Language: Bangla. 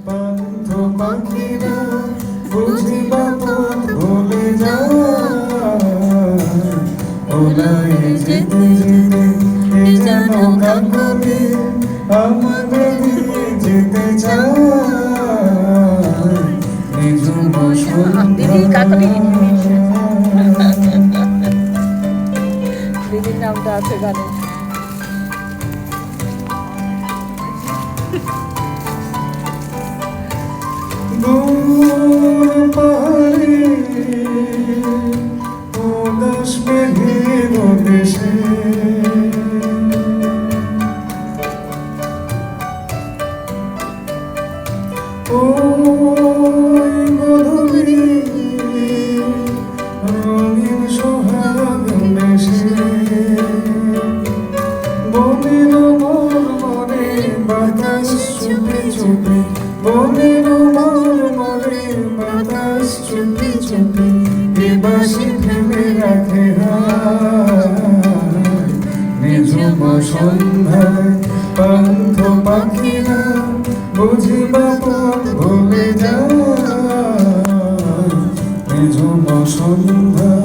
পান্থ পাখিরা বুঝিবা পথ ভুলে যায়, ওলাই যেতে যেতে কে যেন কাকলি আমাদের দিয়ে যেতে চায়, নিঝুম দিদির কাকলি দিদির নামটা আছে গানে। দূর পাহাড়ে উদাস মেঘের দেশে ওই গধূলি রঙিন সোহাগ মেশে বনের মর্মরে বাতাস চুপে চুপে, বনের মর্মরে বাতাস চুপে চুপে এ বাঁশি ফেলে রাখে হায়, নিঝুম সন্ধ্যায় পান্থ পাখিরা বুঝিবা পথ ভুলে যায়, নিঝুম সন্ধ্যায়